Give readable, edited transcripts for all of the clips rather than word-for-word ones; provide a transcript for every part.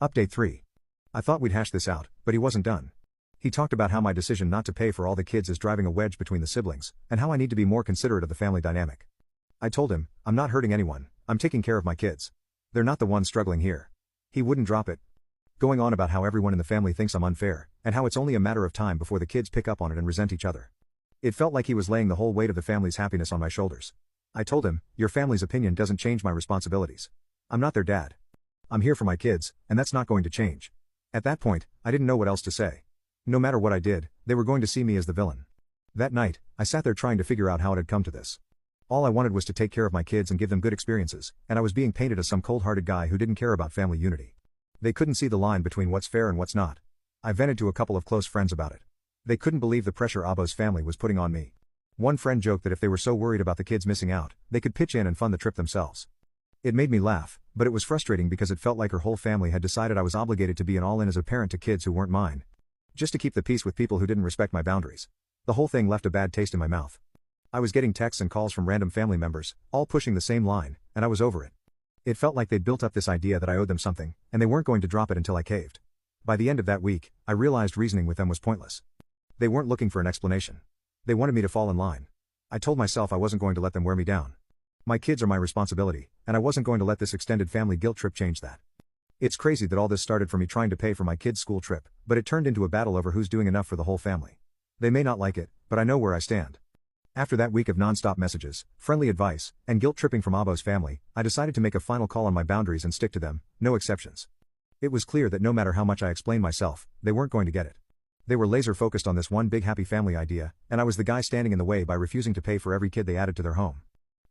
Update 3. I thought we'd hash this out, but he wasn't done. He talked about how my decision not to pay for all the kids is driving a wedge between the siblings, and how I need to be more considerate of the family dynamic. I told him, I'm not hurting anyone, I'm taking care of my kids. They're not the ones struggling here. He wouldn't drop it. Going on about how everyone in the family thinks I'm unfair, and how it's only a matter of time before the kids pick up on it and resent each other. It felt like he was laying the whole weight of the family's happiness on my shoulders. I told him, your family's opinion doesn't change my responsibilities. I'm not their dad. I'm here for my kids, and that's not going to change. At that point, I didn't know what else to say. No matter what I did, they were going to see me as the villain. That night, I sat there trying to figure out how it had come to this. All I wanted was to take care of my kids and give them good experiences, and I was being painted as some cold-hearted guy who didn't care about family unity. They couldn't see the line between what's fair and what's not. I vented to a couple of close friends about it. They couldn't believe the pressure Abo's family was putting on me. One friend joked that if they were so worried about the kids missing out, they could pitch in and fund the trip themselves. It made me laugh, but it was frustrating because it felt like her whole family had decided I was obligated to be an all-in as a parent to kids who weren't mine. Just to keep the peace with people who didn't respect my boundaries. The whole thing left a bad taste in my mouth. I was getting texts and calls from random family members, all pushing the same line, and I was over it. It felt like they'd built up this idea that I owed them something, and they weren't going to drop it until I caved. By the end of that week, I realized reasoning with them was pointless. They weren't looking for an explanation. They wanted me to fall in line. I told myself I wasn't going to let them wear me down. My kids are my responsibility, and I wasn't going to let this extended family guilt trip change that. It's crazy that all this started from me trying to pay for my kids' school trip, but it turned into a battle over who's doing enough for the whole family. They may not like it, but I know where I stand. After that week of non-stop messages, friendly advice, and guilt-tripping from Abo's family, I decided to make a final call on my boundaries and stick to them, no exceptions. It was clear that no matter how much I explained myself, they weren't going to get it. They were laser-focused on this one big happy family idea, and I was the guy standing in the way by refusing to pay for every kid they added to their home.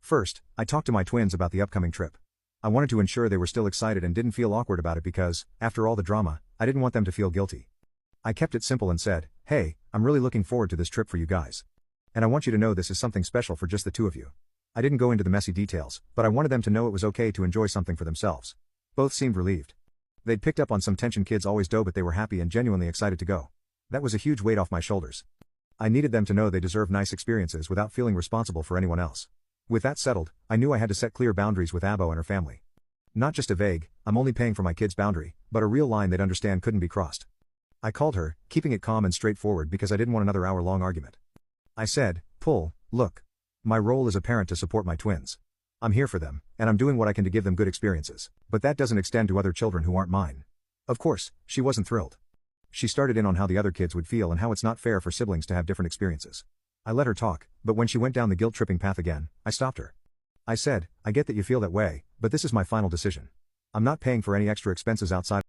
First, I talked to my twins about the upcoming trip. I wanted to ensure they were still excited and didn't feel awkward about it because, after all the drama, I didn't want them to feel guilty. I kept it simple and said, hey, I'm really looking forward to this trip for you guys. And I want you to know this is something special for just the two of you. I didn't go into the messy details, but I wanted them to know it was okay to enjoy something for themselves. Both seemed relieved. They'd picked up on some tension kids always do, but they were happy and genuinely excited to go. That was a huge weight off my shoulders. I needed them to know they deserved nice experiences without feeling responsible for anyone else. With that settled, I knew I had to set clear boundaries with Abo and her family. Not just a vague, I'm only paying for my kids' boundary, but a real line they'd understand couldn't be crossed. I called her, keeping it calm and straightforward because I didn't want another hour-long argument. I said, Pull, look. My role is a parent to support my twins. I'm here for them, and I'm doing what I can to give them good experiences, but that doesn't extend to other children who aren't mine. Of course, she wasn't thrilled. She started in on how the other kids would feel and how it's not fair for siblings to have different experiences. I let her talk, but when she went down the guilt-tripping path again, I stopped her. I said, I get that you feel that way, but this is my final decision. I'm not paying for any extra expenses outside